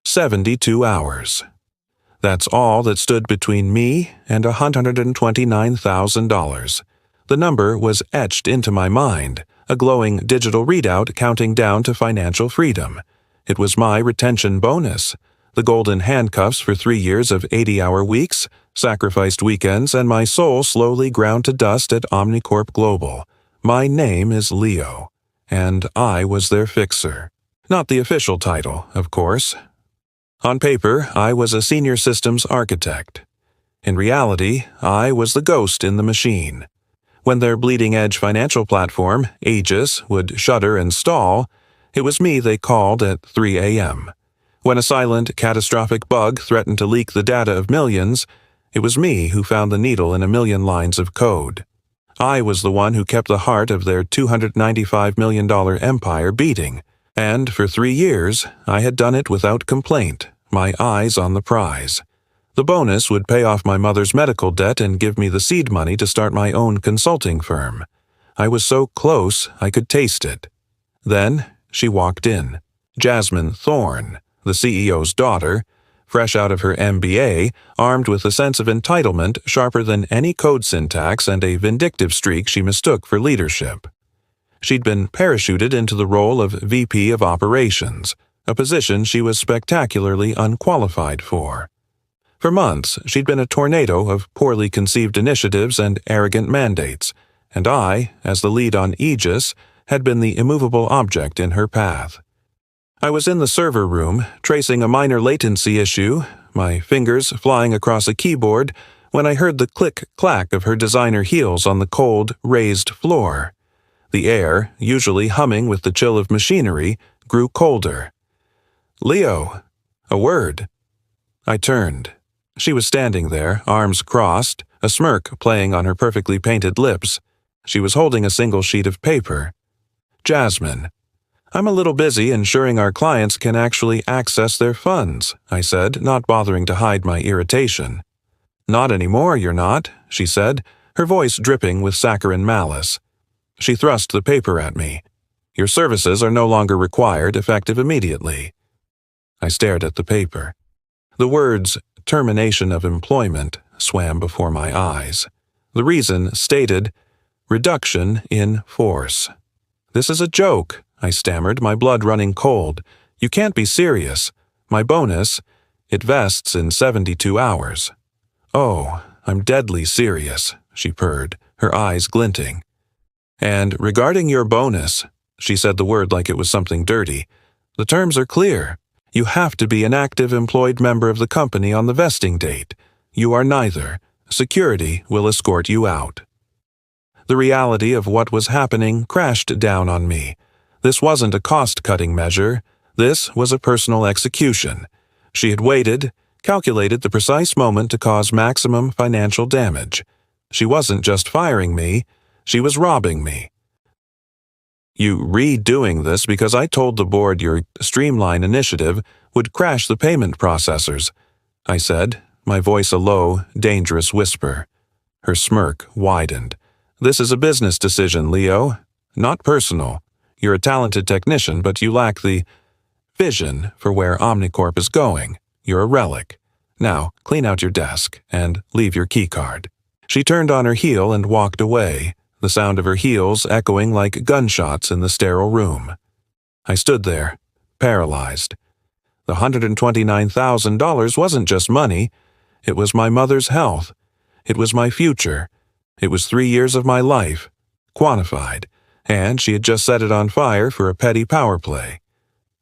72 hours. That's all that stood between me and $129,000. The number was etched into my mind, a glowing digital readout counting down to financial freedom. It was my retention bonus. The golden handcuffs for 3 years of 80-hour weeks, sacrificed weekends, and my soul slowly ground to dust at Omnicorp Global. My name is Leo, and I was their fixer. Not the official title, of course. On paper, I was a senior systems architect. In reality, I was the ghost in the machine. When their bleeding-edge financial platform, Aegis, would shudder and stall, it was me they called at 3 a.m. When a silent, catastrophic bug threatened to leak the data of millions, it was me who found the needle in a million lines of code. I was the one who kept the heart of their $295 million empire beating. And for 3 years, I had done it without complaint, my eyes on the prize. The bonus would pay off my mother's medical debt and give me the seed money to start my own consulting firm. I was so close I could taste it. Then she walked in. Jasmine Thorne, the CEO's daughter, fresh out of her MBA, armed with a sense of entitlement sharper than any code syntax and a vindictive streak she mistook for leadership. She'd been parachuted into the role of VP of Operations, a position she was spectacularly unqualified for. For months, she'd been a tornado of poorly conceived initiatives and arrogant mandates, and I, as the lead on Aegis, had been the immovable object in her path. I was in the server room, tracing a minor latency issue, my fingers flying across a keyboard, when I heard the click-clack of her designer heels on the cold, raised floor. The air, usually humming with the chill of machinery, grew colder. "Leo, a word." I turned. She was standing there, arms crossed, a smirk playing on her perfectly painted lips. She was holding a single sheet of paper. "Jasmine, I'm a little busy ensuring our clients can actually access their funds," I said, not bothering to hide my irritation. "Not anymore, you're not," she said, her voice dripping with saccharine malice. She thrust the paper at me. "Your services are no longer required, effective immediately." I stared at the paper. The words, "termination of employment," swam before my eyes. The reason stated, "reduction in force." "This is a joke," I stammered, my blood running cold. "You can't be serious. My bonus, it vests in 72 hours. "Oh, I'm deadly serious," she purred, her eyes glinting. "And regarding your bonus," she said the word like it was something dirty, "the terms are clear. You have to be an active employed member of the company on the vesting date. You are neither. Security will escort you out." The reality of what was happening crashed down on me. This wasn't a cost-cutting measure. This was a personal execution. She had waited, calculated the precise moment to cause maximum financial damage. She wasn't just firing me. She was robbing me. "You redoing this because I told the board your Streamline initiative would crash the payment processors," I said, my voice a low, dangerous whisper. Her smirk widened. "This is a business decision, Leo. Not personal. You're a talented technician, but you lack the vision for where Omnicorp is going. You're a relic. Now, clean out your desk and leave your keycard." She turned on her heel and walked away, the sound of her heels echoing like gunshots in the sterile room. I stood there, paralyzed. The $129,000 wasn't just money. It was my mother's health. It was my future. It was 3 years of my life, quantified, and she had just set it on fire for a petty power play.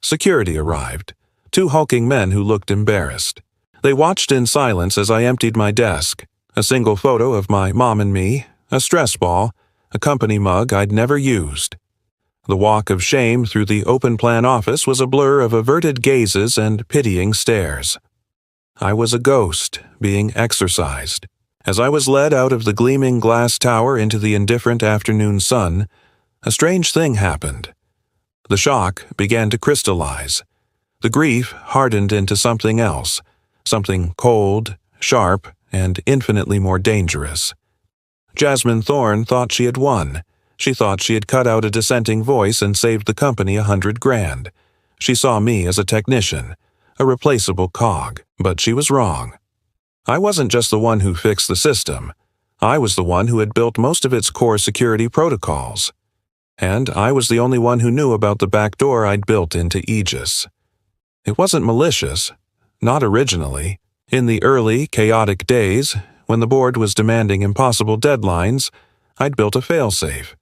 Security arrived, 2 hulking men who looked embarrassed. They watched in silence as I emptied my desk, a single photo of my mom and me, a stress ball, a company mug I'd never used. The walk of shame through the open-plan office was a blur of averted gazes and pitying stares. I was a ghost, being exorcised. As I was led out of the gleaming glass tower into the indifferent afternoon sun, a strange thing happened. The shock began to crystallize. The grief hardened into something else, something cold, sharp, and infinitely more dangerous. Jasmine Thorne thought she had won. She thought she had cut out a dissenting voice and saved the company $100,000. She saw me as a technician, a replaceable cog. But she was wrong. I wasn't just the one who fixed the system. I was the one who had built most of its core security protocols. And I was the only one who knew about the back door I'd built into Aegis. It wasn't malicious. Not originally. In the early, chaotic days, when the board was demanding impossible deadlines, I'd built a failsafe,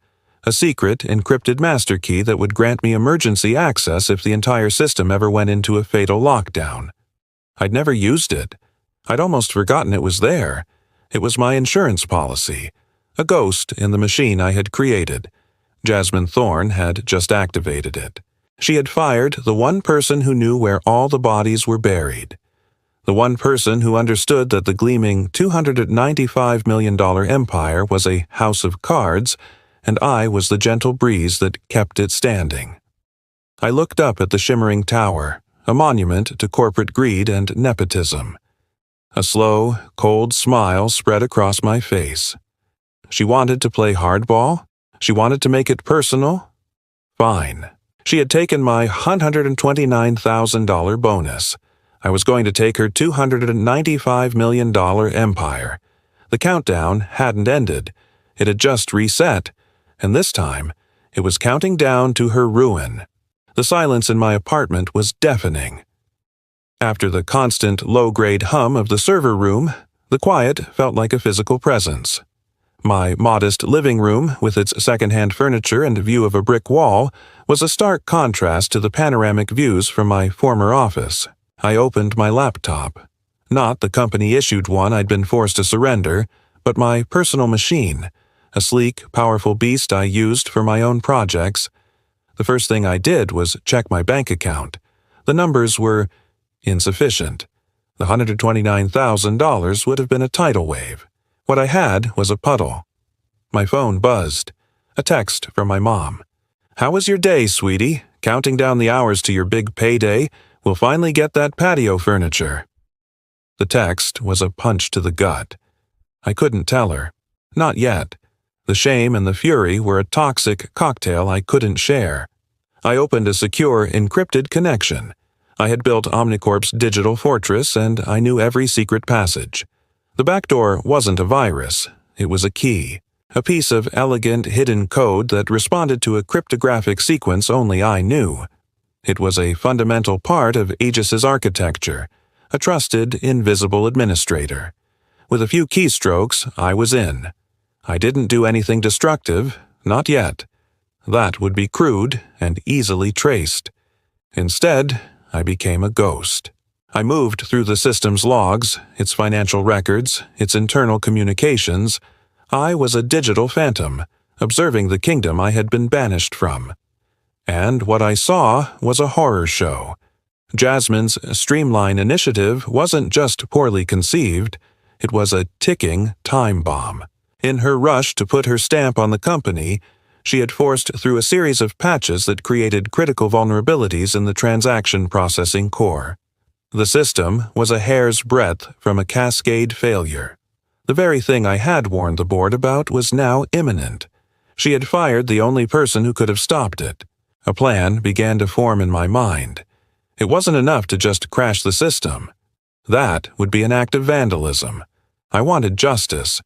a secret, encrypted master key that would grant me emergency access if the entire system ever went into a fatal lockdown. I'd never used it. I'd almost forgotten it was there. It was my insurance policy, a ghost in the machine I had created. Jasmine Thorne had just activated it. She had fired the one person who knew where all the bodies were buried. The one person who understood that the gleaming $295 million empire was a house of cards, and I was the gentle breeze that kept it standing. I looked up at the shimmering tower, a monument to corporate greed and nepotism. A slow, cold smile spread across my face. She wanted to play hardball? She wanted to make it personal? Fine. She had taken my $129,000 bonus. I was going to take her $295 million empire. The countdown hadn't ended. It had just reset, and this time, it was counting down to her ruin. The silence in my apartment was deafening. After the constant low-grade hum of the server room, the quiet felt like a physical presence. My modest living room, with its second-hand furniture and view of a brick wall, was a stark contrast to the panoramic views from my former office. I opened my laptop. Not the company-issued one I'd been forced to surrender, but my personal machine, a sleek, powerful beast I used for my own projects. The first thing I did was check my bank account. The numbers were insufficient. The $129,000 would have been a tidal wave. What I had was a puddle. My phone buzzed. A text from my mom. "How was your day, sweetie? Counting down the hours to your big payday. We'll finally get that patio furniture." The text was a punch to the gut. I couldn't tell her. Not yet. The shame and the fury were a toxic cocktail I couldn't share. I opened a secure, encrypted connection. I had built Omnicorp's digital fortress, and I knew every secret passage. The back door wasn't a virus. It was a key. A piece of elegant, hidden code that responded to a cryptographic sequence only I knew. It was a fundamental part of Aegis's architecture, a trusted, invisible administrator. With a few keystrokes, I was in. I didn't do anything destructive, not yet. That would be crude and easily traced. Instead, I became a ghost. I moved through the system's logs, its financial records, its internal communications. I was a digital phantom, observing the kingdom I had been banished from. And what I saw was a horror show. Jasmine's Streamline initiative wasn't just poorly conceived, it was a ticking time bomb. In her rush to put her stamp on the company, she had forced through a series of patches that created critical vulnerabilities in the transaction processing core. The system was a hair's breadth from a cascade failure. The very thing I had warned the board about was now imminent. She had fired the only person who could have stopped it. A plan began to form in my mind. It wasn't enough to just crash the system. That would be an act of vandalism. I wanted justice.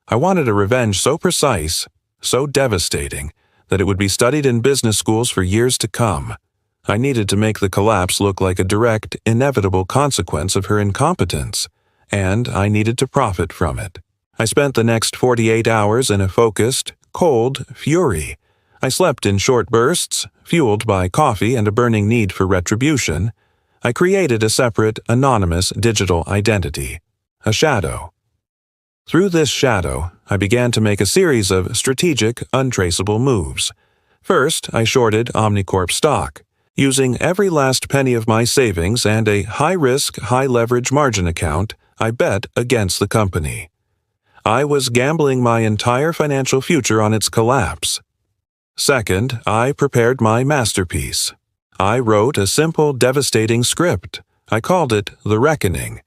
I wanted a revenge so precise, so devastating, that it would be studied in business schools for years to come. I needed to make the collapse look like a direct, inevitable consequence of her incompetence, and I needed to profit from it. I spent the next 48 hours in a focused, cold fury. I slept in short bursts, fueled by coffee and a burning need for retribution. I created a separate, anonymous digital identity, a shadow. Through this shadow, I began to make a series of strategic, untraceable moves. First, I shorted Omnicorp stock. Using every last penny of my savings and a high-risk, high-leverage margin account, I bet against the company. I was gambling my entire financial future on its collapse. Second, I prepared my masterpiece. I wrote a simple, devastating script. I called it The Reckoning.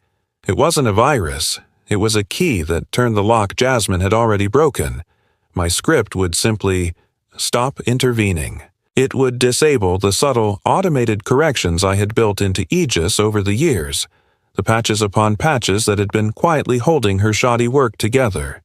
It wasn't a virus. It was a key that turned the lock Jasmine had already broken. My script would simply stop intervening. It would disable the subtle, automated corrections I had built into Aegis over the years, the patches upon patches that had been quietly holding her shoddy work together.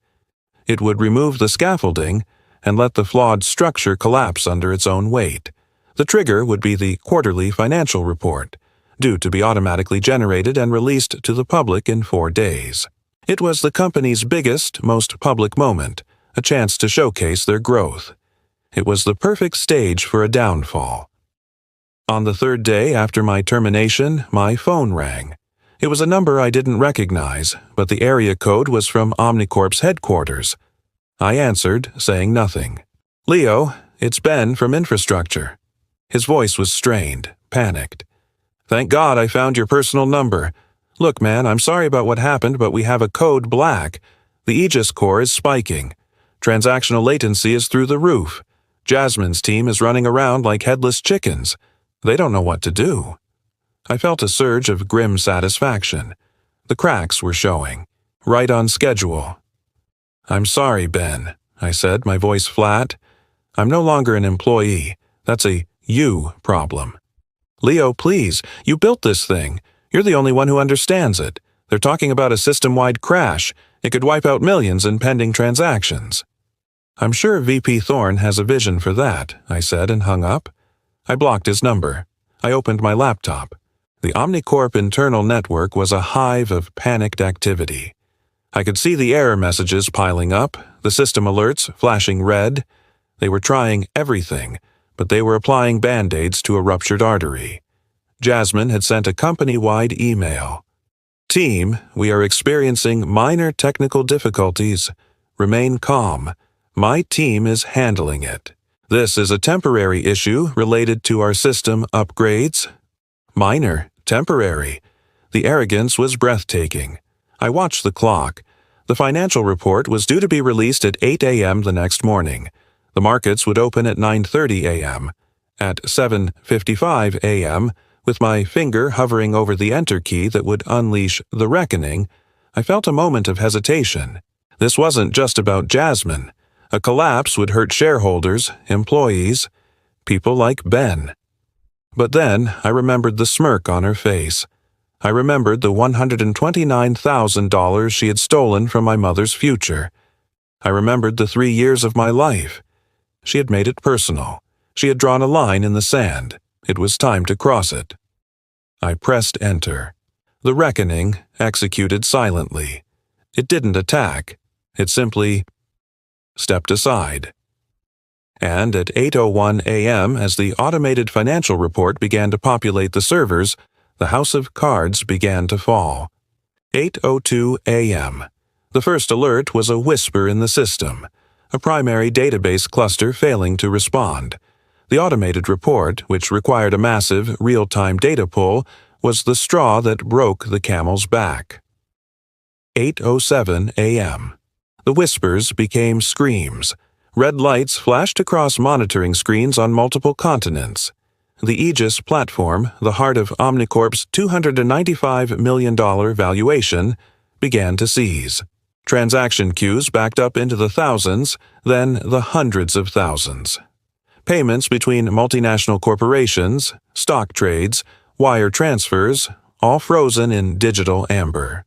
It would remove the scaffolding and let the flawed structure collapse under its own weight. The trigger would be the quarterly financial report, due to be automatically generated and released to the public in 4 days. It was the company's biggest, most public moment, a chance to showcase their growth. It was the perfect stage for a downfall. On the 3rd day after my termination, my phone rang. It was a number I didn't recognize, but the area code was from Omnicorp's headquarters. I answered, saying nothing. "Leo, it's Ben from Infrastructure." His voice was strained, panicked. "Thank God I found your personal number. Look, man, I'm sorry about what happened, but we have a code black. The Aegis core is spiking. Transactional latency is through the roof. Jasmine's team is running around like headless chickens. They don't know what to do." I felt a surge of grim satisfaction. The cracks were showing. Right on schedule. "I'm sorry, Ben," I said, my voice flat. "I'm no longer an employee. That's a you problem." "Leo, please, you built this thing. You're the only one who understands it. They're talking about a system-wide crash. It could wipe out millions in pending transactions." "I'm sure VP Thorne has a vision for that," I said and hung up. I blocked his number. I opened my laptop. The Omnicorp internal network was a hive of panicked activity. I could see the error messages piling up, the system alerts flashing red. They were trying everything, but they were applying band-aids to a ruptured artery. Jasmine had sent a company-wide email. "Team, we are experiencing minor technical difficulties. Remain calm. My team is handling it. This is a temporary issue related to our system upgrades." Minor, temporary. The arrogance was breathtaking. I watched the clock. The financial report was due to be released at 8 a.m. the next morning. The markets would open at 9:30 a.m. At 7:55 a.m., with my finger hovering over the enter key that would unleash the reckoning, I felt a moment of hesitation. This wasn't just about Jasmine. A collapse would hurt shareholders, employees, people like Ben. But then I remembered the smirk on her face. I remembered the $129,000 she had stolen from my mother's future. I remembered the 3 years of my life. She had made it personal. She had drawn a line in the sand. It was time to cross it. I pressed enter. The reckoning executed silently. It didn't attack. It simply stepped aside. And at 8:01 a.m., as the automated financial report began to populate the servers, the house of cards began to fall. 8:02 a.m. The first alert was a whisper in the system, a primary database cluster failing to respond. The automated report, which required a massive, real-time data pull, was the straw that broke the camel's back. 8:07 a.m. The whispers became screams. Red lights flashed across monitoring screens on multiple continents. The Aegis platform, the heart of Omnicorp's $295 million valuation, began to seize. Transaction queues backed up into the thousands, then the hundreds of thousands. Payments between multinational corporations, stock trades, wire transfers, all frozen in digital amber.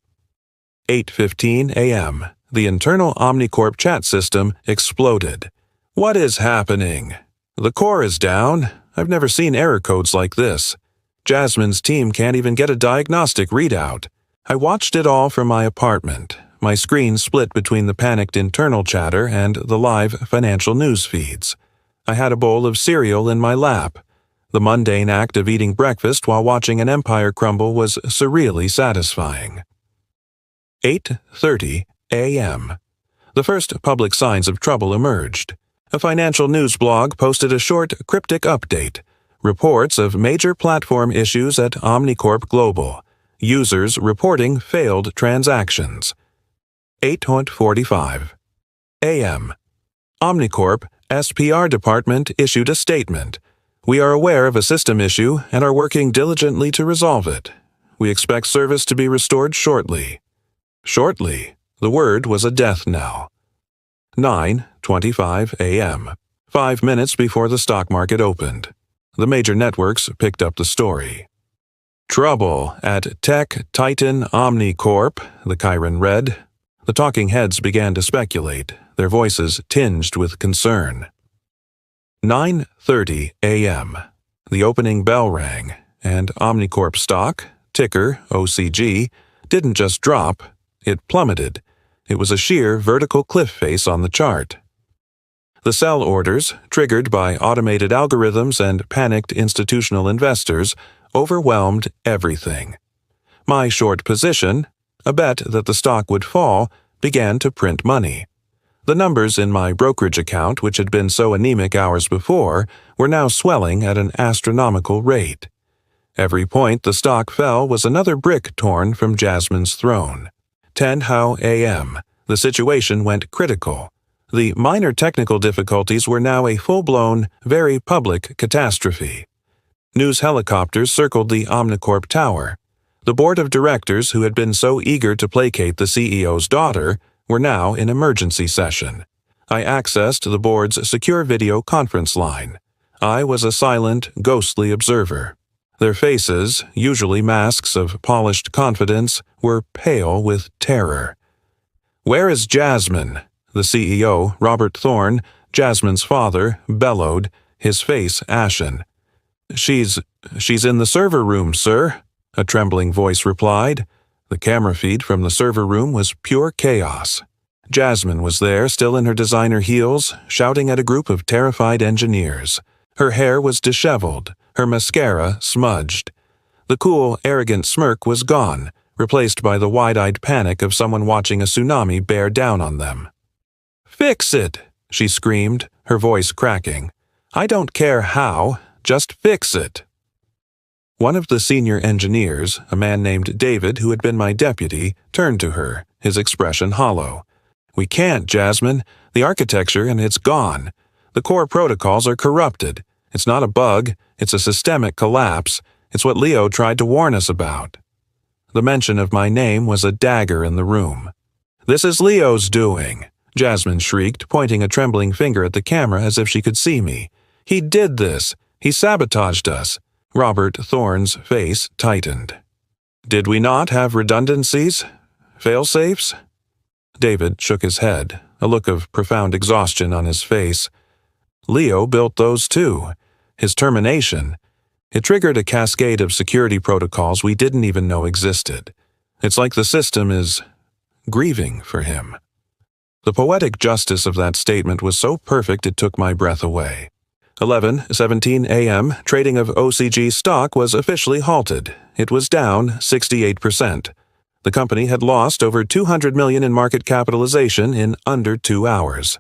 8:15 a.m. The internal Omnicorp chat system exploded. "What is happening? The core is down. I've never seen error codes like this. Jasmine's team can't even get a diagnostic readout." I watched it all from my apartment, my screen split between the panicked internal chatter and the live financial news feeds. I had a bowl of cereal in my lap. The mundane act of eating breakfast while watching an empire crumble was surreally satisfying. 8:30 a.m. The first public signs of trouble emerged. A financial news blog posted a short, cryptic update. Reports of major platform issues at Omnicorp Global. Users reporting failed transactions. 8:45 a.m. Omnicorp SPR department issued a statement. "We are aware of a system issue and are working diligently to resolve it. We expect service to be restored shortly." Shortly. The word was a death knell. 9:25 a.m. 5 minutes before the stock market opened. The major networks picked up the story. "Trouble at Tech Titan Omnicorp," the Chiron read. The talking heads began to speculate, their voices tinged with concern. 9:30 a.m. The opening bell rang, and Omnicorp stock, ticker OCG, didn't just drop, it plummeted. It was a sheer vertical cliff face on the chart. The sell orders, triggered by automated algorithms and panicked institutional investors, overwhelmed everything. My short position, a bet that the stock would fall, began to print money. The numbers in my brokerage account, which had been so anemic hours before, were now swelling at an astronomical rate. Every point the stock fell was another brick torn from Jasmine's throne. 10 a.m. The situation went critical. The minor technical difficulties were now a full-blown, very public catastrophe. News helicopters circled the Omnicorp tower. The board of directors, who had been so eager to placate the CEO's daughter, were now in emergency session. I accessed the board's secure video conference line. I was a silent, ghostly observer. Their faces, usually masks of polished confidence, were pale with terror. "Where is Jasmine?" The CEO, Robert Thorne, Jasmine's father, bellowed, his face ashen. She's in the server room, sir," a trembling voice replied. The camera feed from the server room was pure chaos. Jasmine was there, still in her designer heels, shouting at a group of terrified engineers. Her hair was disheveled, her mascara smudged. The cool, arrogant smirk was gone, replaced by the wide-eyed panic of someone watching a tsunami bear down on them. "Fix it!" she screamed, her voice cracking. "I don't care how, just fix it." One of the senior engineers, a man named David who had been my deputy, turned to her, his expression hollow. "We can't, Jasmine. The architecture and it's gone. The core protocols are corrupted. It's not a bug, it's a systemic collapse. It's what Leo tried to warn us about." The mention of my name was a dagger in the room. "This is Leo's doing," Jasmine shrieked, pointing a trembling finger at the camera as if she could see me. "He did this. He sabotaged us." Robert Thorne's face tightened. "Did we not have redundancies? Fail-safes?" David shook his head, a look of profound exhaustion on his face. "Leo built those too. His termination. It triggered a cascade of security protocols we didn't even know existed. It's like the system is grieving for him." The poetic justice of that statement was so perfect it took my breath away. 11:17 a.m., trading of OCG stock was officially halted. It was down 68%. The company had lost over $200 million in market capitalization in under 2 hours.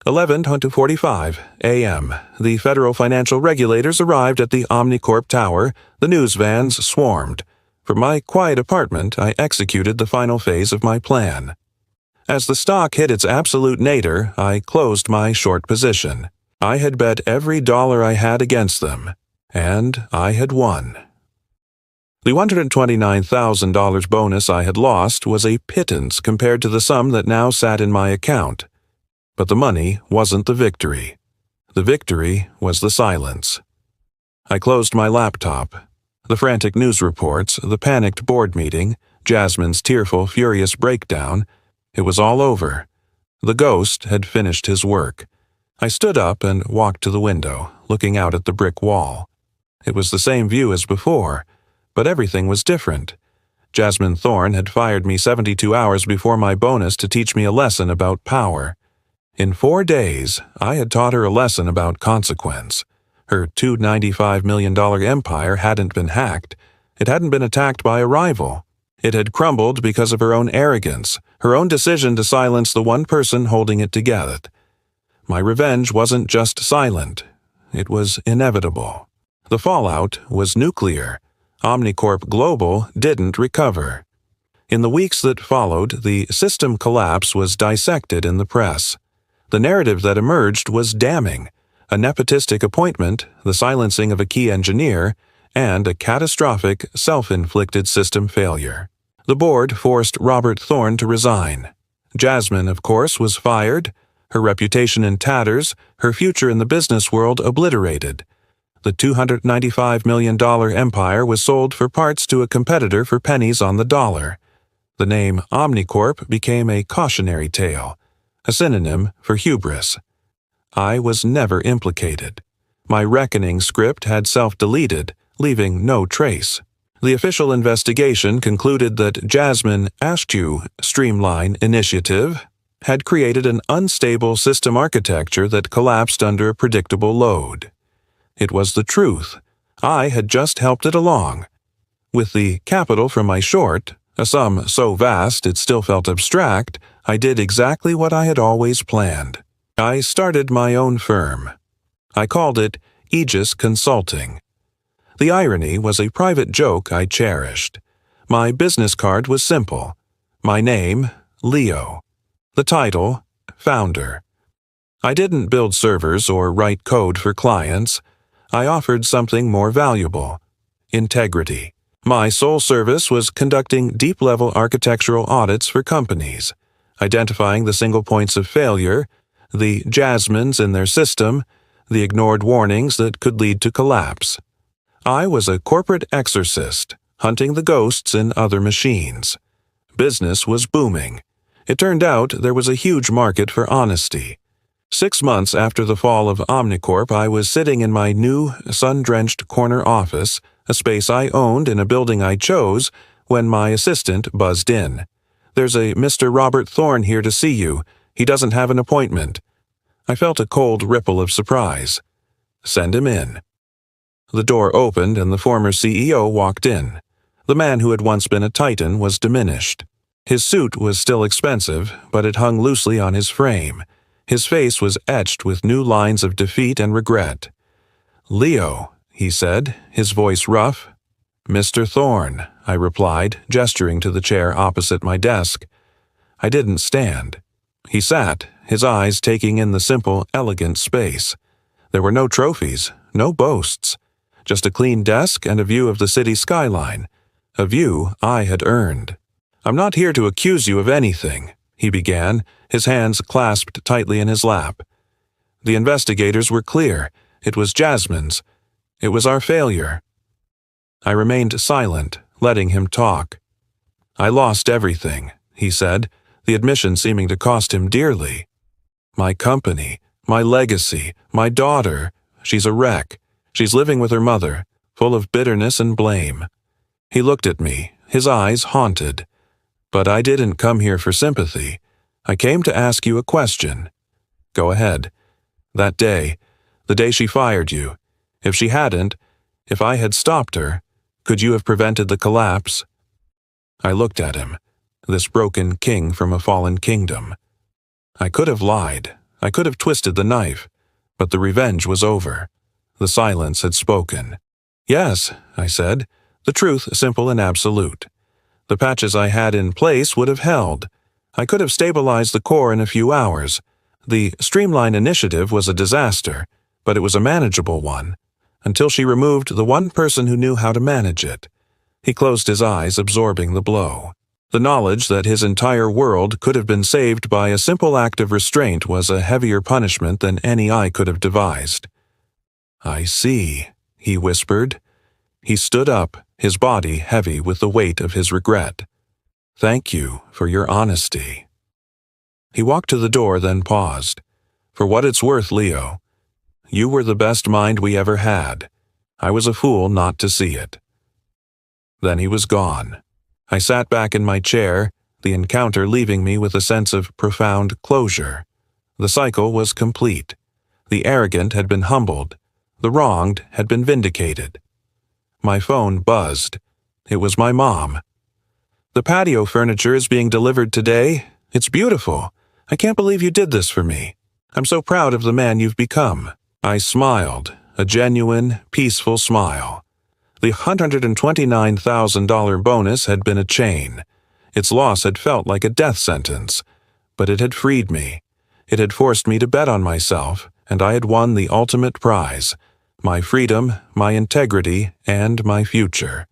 11:45 a.m., the federal financial regulators arrived at the Omnicorp tower. The news vans swarmed. From my quiet apartment, I executed the final phase of my plan. As the stock hit its absolute nadir, I closed my short position. I had bet every dollar I had against them, and I had won. The $129,000 bonus I had lost was a pittance compared to the sum that now sat in my account. But the money wasn't the victory. The victory was the silence. I closed my laptop. The frantic news reports, the panicked board meeting, Jasmine's tearful, furious breakdown. It was all over. The ghost had finished his work. I stood up and walked to the window, looking out at the brick wall. It was the same view as before, but everything was different. Jasmine Thorne had fired me 72 hours before my bonus to teach me a lesson about power. In 4 days, I had taught her a lesson about consequence. Her $295 million empire hadn't been hacked. It hadn't been attacked by a rival. It had crumbled because of her own arrogance, her own decision to silence the one person holding it together. My revenge wasn't just silent. It was inevitable. The fallout was nuclear. Omnicorp Global didn't recover. In the weeks that followed, the system collapse was dissected in the press. The narrative that emerged was damning. A nepotistic appointment, the silencing of a key engineer, and a catastrophic, self-inflicted system failure. The board forced Robert Thorne to resign. Jasmine, of course, was fired. Her reputation in tatters, her future in the business world obliterated. The $295 million empire was sold for parts to a competitor for pennies on the dollar. The name Omnicorp became a cautionary tale, a synonym for hubris. I was never implicated. My reckoning script had self-deleted, leaving no trace. The official investigation concluded that Jasmine Ashkew Streamline Initiative had created an unstable system architecture that collapsed under a predictable load. It was the truth. I had just helped it along. With the capital from my short, a sum so vast it still felt abstract, I did exactly what I had always planned. I started my own firm. I called it Aegis Consulting. The irony was a private joke I cherished. My business card was simple. My name, Leo. The title, Founder. I didn't build servers or write code for clients. I offered something more valuable: integrity. My sole service was conducting deep-level architectural audits for companies, identifying the single points of failure, the Jasmines in their system, the ignored warnings that could lead to collapse. I was a corporate exorcist, hunting the ghosts in other machines. Business was booming. It turned out there was a huge market for honesty. 6 months after the fall of Omnicorp, I was sitting in my new, sun-drenched corner office, a space I owned in a building I chose, when my assistant buzzed in. "There's a Mr. Robert Thorne here to see you. He doesn't have an appointment." I felt a cold ripple of surprise. "Send him in." The door opened and the former CEO walked in. The man who had once been a titan was diminished. His suit was still expensive, but it hung loosely on his frame. His face was etched with new lines of defeat and regret. "Leo," he said, his voice rough. "Mr. Thorne," I replied, gesturing to the chair opposite my desk. I didn't stand. He sat, his eyes taking in the simple, elegant space. There were no trophies, no boasts. Just a clean desk and a view of the city skyline, a view I had earned. "I'm not here to accuse you of anything," he began, his hands clasped tightly in his lap. "The investigators were clear. It was Jasmine's. It was our failure." I remained silent, letting him talk. "I lost everything," he said, the admission seeming to cost him dearly. "My company, my legacy, my daughter. She's a wreck. She's living with her mother, full of bitterness and blame." He looked at me, his eyes haunted. "But I didn't come here for sympathy. I came to ask you a question." "Go ahead." "That day, the day she fired you, if she hadn't, if I had stopped her, could you have prevented the collapse?" I looked at him, this broken king from a fallen kingdom. I could have lied. I could have twisted the knife. But the revenge was over. The silence had spoken. "Yes," I said, the truth simple and absolute. The patches I had in place would have held. I could have stabilized the core in a few hours. The Streamline Initiative was a disaster, but it was a manageable one, until she removed the one person who knew how to manage it. He closed his eyes, absorbing the blow. The knowledge that his entire world could have been saved by a simple act of restraint was a heavier punishment than any I could have devised. "I see," he whispered. He stood up, his body heavy with the weight of his regret. "Thank you for your honesty." He walked to the door, then paused. "For what it's worth, Leo, you were the best mind we ever had. I was a fool not to see it." Then he was gone. I sat back in my chair, the encounter leaving me with a sense of profound closure. The cycle was complete. The arrogant had been humbled. The wronged had been vindicated. My phone buzzed. It was my mom. "The patio furniture is being delivered today. It's beautiful. I can't believe you did this for me. I'm so proud of the man you've become." I smiled, a genuine, peaceful smile. The $129,000 bonus had been a chain. Its loss had felt like a death sentence, but it had freed me. It had forced me to bet on myself, and I had won the ultimate prize: my freedom, my integrity, and my future.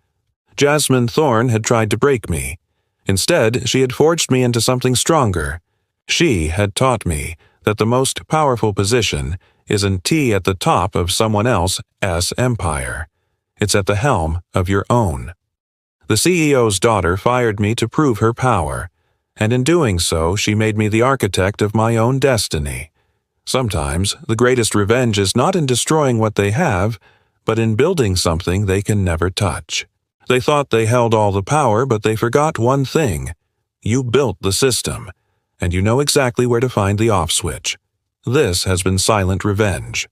Jasmine Thorne had tried to break me. Instead, she had forged me into something stronger. She had taught me that the most powerful position isn't T at the top of someone else's empire. It's at the helm of your own. The CEO's daughter fired me to prove her power, and in doing so, she made me the architect of my own destiny. Sometimes, the greatest revenge is not in destroying what they have, but in building something they can never touch. They thought they held all the power, but they forgot one thing. You built the system, and you know exactly where to find the off switch. This has been Silent Revenge.